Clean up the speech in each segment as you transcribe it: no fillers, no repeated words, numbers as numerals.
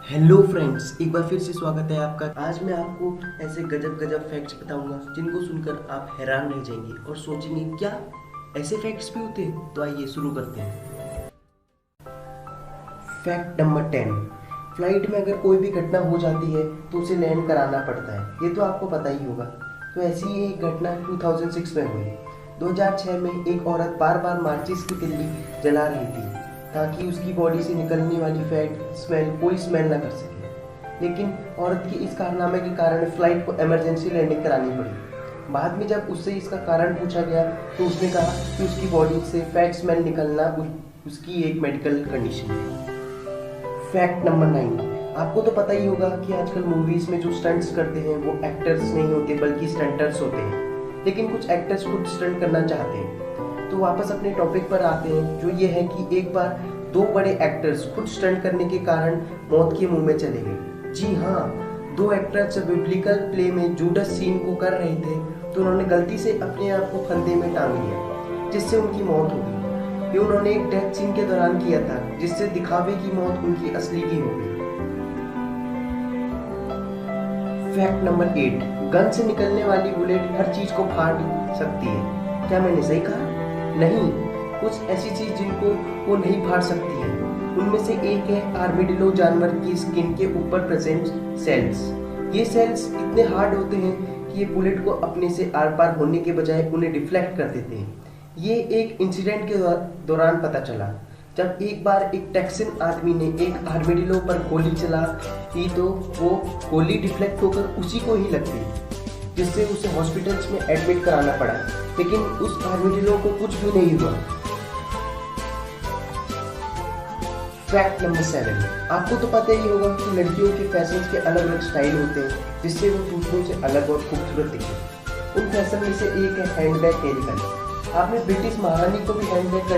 Hello friends, एक बार फिर से स्वागत है आपका। आज मैं आपको ऐसे गजब गजब फैक्ट्स बताऊंगा जिनको सुनकर आप हैरान रह जाएंगे और सोचेंगे क्या ऐसे फैक्ट्स भी होते हैं। तो आइए शुरू करते हैं। Fact number 10। फ्लाइट में अगर कोई भी घटना हो जाती है तो उसे लैंड कराना पड़ता है। ये तो आपको पता ही होगा। तो ऐसी ही एक घटना 2006 में हुई। 2006 में एक औरत बार बार माचिस की तिल्ली जला रही थी ताकि उसकी बॉडी से निकलने वाली फैट स्मेल कोई स्मेल ना कर सके। लेकिन औरत के इस कारनामे के कारण फ्लाइट को इमरजेंसी लैंडिंग करानी पड़ी। बाद में जब उससे इसका कारण पूछा गया तो उसने कहा कि उसकी बॉडी से फैट स्मेल निकलना उसकी एक मेडिकल कंडीशन है। Fact number 9। आपको तो पता ही होगा कि आजकल मूवीज में जो स्टंट्स करते हैं वो एक्टर्स नहीं होते बल्कि स्टंटर्स होते हैं। लेकिन कुछ एक्टर्स खुद स्टंट करना चाहते हैं। तो वापस अपने टॉपिक पर आते हैं, जो ये है कि एक बार दो बड़े एक्टर्स खुद स्टंट करने के कारण मौत के मुंह में चले गए। जी हाँ, दो एक्टर्स जब बिब्लिकल प्ले में जूडस सीन को कर रहे थे तो उन्होंने गलती से अपने आप को फंदे में टांग लिया, जिससे उनकी मौत हो गई। ये उन्होंने एक डेथ सीन के दौरान किया था, जिससे दिखावे की मौत उनकी असली की हो गई। Fact number 8। गन से निकलने वाली बुलेट हर चीज को फाड़ सकती है। क्या मैंने सही कहा? नहीं, कुछ ऐसी चीज जिनको वो नहीं फाड़ सकती है। उनमें से एक है आर्मिडिलो जानवर की स्किन के ऊपर प्रेजेंट सेल्स। ये सेल्स इतने हार्ड होते हैं कि ये बुलेट को अपने से आर पार होने के बजाय उन्हें डिफ्लेक्ट कर देते हैं। ये एक इंसिडेंट के दौरान पता चला, जब एक बार एक टेक्सन आदमी ने एक आर्मिडिलो पर गोली चला दी तो वो गोली डिफ्लेक्ट होकर उसी को ही लग गई, जिससे उसे हॉस्पिटल्स में एडमिट कराना पड़ा। लेकिन उस आर्मिडिलो को कुछ भी नहीं हुआ। Fact number 7। आपको तो पता ही होगा कि लड़कियों के फैशन के अलग अलग स्टाइल होते हैं जिससे वो दूसरों से अलग और खूबसूरत दिखे। उन फैशन में से एक है हैंडबैग कैरी करना। आपने ब्रिटिश महारानी को भी हैंडबैग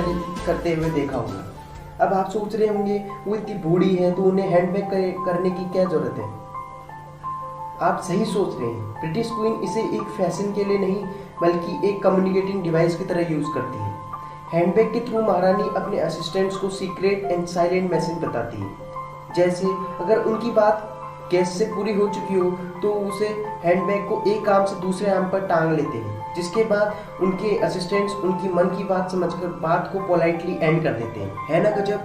करते हुए देखा होगा। अब आप सोच रहे होंगे वो इतनी बूढ़ी है तो उन्हें हैंडबैग करने की क्या जरूरत है। आप सही सोच रहे हैं। ब्रिटिश क्वीन इसे एक फैशन के लिए नहीं बल्कि एक कम्युनिकेटिंग डिवाइस की तरह यूज करती है। हैंडबैग के थ्रू महारानी अपने असिस्टेंट्स को सीक्रेट एंड साइलेंट मैसेज बताती है। जैसे अगर उनकी बात गेस्ट से पूरी हो चुकी हो तो उसे हैंडबैग को एक आर्म से दूसरे आर्म पर टांग लेते हैं, जिसके बाद उनके असिस्टेंट्स उनकी मन की बात समझकर बात को पोलाइटली एंड कर देते हैं। है ना गजब।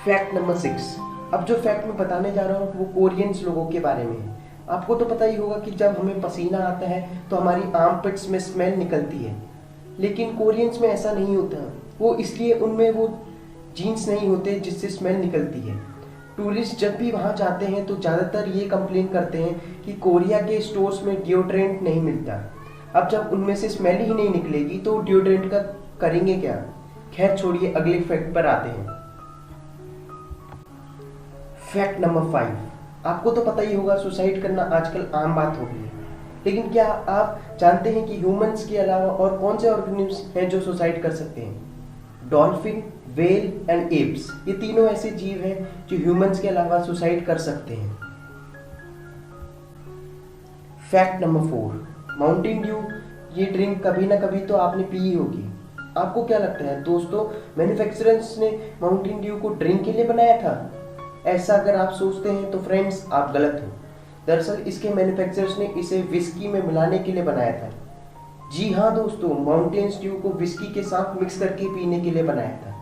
Fact number 6। अब जो फैक्ट मैं बताने जा रहा हूँ वो कोरियंस लोगों के बारे में है। आपको तो पता ही होगा कि जब हमें पसीना आता है तो हमारी आर्मपिट्स में स्मेल निकलती है। लेकिन कोरियंस में ऐसा नहीं होता। वो इसलिए उनमें वो जीन्स नहीं होते जिससे स्मेल निकलती है। टूरिस्ट जब भी वहाँ जाते हैं तो ज़्यादातर ये कंप्लेन करते हैं कि कोरिया के स्टोर्स में डिओड्रेंट नहीं मिलता। अब जब उनमें से स्मेल ही नहीं निकलेगी तो डिओड्रेंट का करेंगे क्या। खैर छोड़िए, अगले फैक्ट पर आते हैं। Fact number 5। आपको तो पता ही होगा सुसाइड करना आजकल आम बात हो गई है। लेकिन क्या आप जानते हैं कि ह्यूमंस के अलावा और कौन से ऑर्गेनिज्म हैं जो सुसाइड कर सकते हैं? डॉल्फिन, वेल एंड एप्स, ये तीनों ऐसे जीव हैं जो ह्यूमंस के अलावा सुसाइड कर सकते हैं। Fact number 4। माउंटेन ड्यू, ये ड्रिंक कभी ना कभी तो आपने पी ही होगी। आपको क्या लगता है दोस्तों, मैन्युफैक्चरर्स ने माउंटेन ड्यू को ड्रिंक के लिए बनाया था? ऐसा अगर आप सोचते हैं तो फ्रेंड्स आप गलत हो। दरअसल इसके मैन्युफैक्चरर्स ने इसे विस्की में मिलाने के लिए बनाया था। जी हाँ दोस्तों, माउंटेन ड्यू को विस्की के साथ मिक्स करके पीने के लिए बनाया था।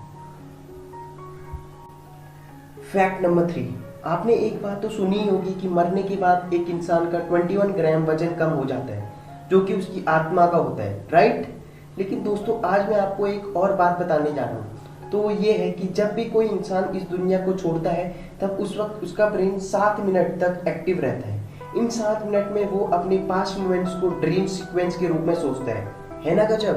Fact number 3। आपने एक बात तो सुनी होगी कि मरने के बाद एक इंसान का 21 ग्राम वजन कम हो जाता है, जो कि उसकी आत्मा का होता है, राइट। लेकिन दोस्तों आज मैं आपको एक और बात बताने जा रहा हूँ। तो ये है कि जब भी कोई इंसान इस दुनिया को छोड़ता है तब उस वक्त उसका ब्रेन 7 मिनट तक एक्टिव रहता है। इन 7 मिनट में वो अपने पास्ट मोमेंट्स को ड्रीम सीक्वेंस के रूप में सोचता है ना गजब।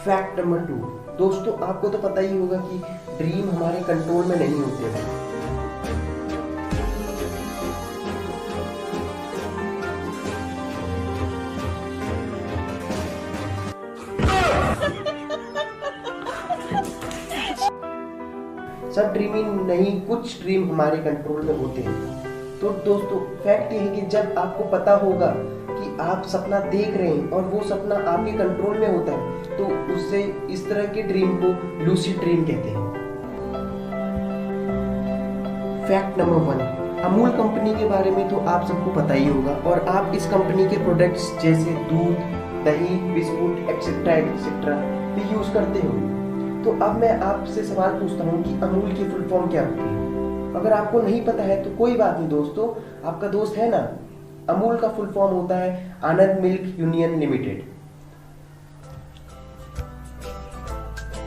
Fact number 2। दोस्तों आपको तो पता ही होगा कि ड्रीम हमारे कंट्रोल में नहीं होते हैं। सब ड्रीमिंग नहीं, कुछ ड्रीम हमारे कंट्रोल में होते हैं। तो दोस्तों फैक्ट ये है कि जब आपको पता होगा कि आप सपना देख रहे हैं और वो सपना आपके कंट्रोल में होता है तो उससे इस तरह के ड्रीम को लूसिड ड्रीम कहते हैं। फैक्ट नंबर 1, अमूल कंपनी के बारे में तो आप सबको पता ही होगा और आप इस कंपनी के प्रोडक्ट्स जैसे दूध, दही, बिस्कुट एक्सेट्रा एक्सेट्रा भी यूज करते हो। तो अब मैं आपसे सवाल पूछता हूँ कि अमूल की फुल फॉर्म क्या होती है। अगर आपको नहीं पता है तो कोई बात नहीं दोस्तों, आपका दोस्त है ना। अमूल का फुल फॉर्म होता है आनंद मिल्क यूनियन लिमिटेड।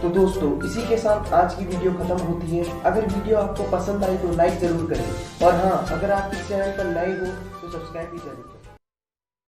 तो दोस्तों इसी के साथ आज की वीडियो खत्म होती है। अगर वीडियो आपको पसंद आई तो लाइक जरूर करें और हाँ, अगर आप इस चैनल पर नए हो तो सब्सक्राइब भी जरूर करें।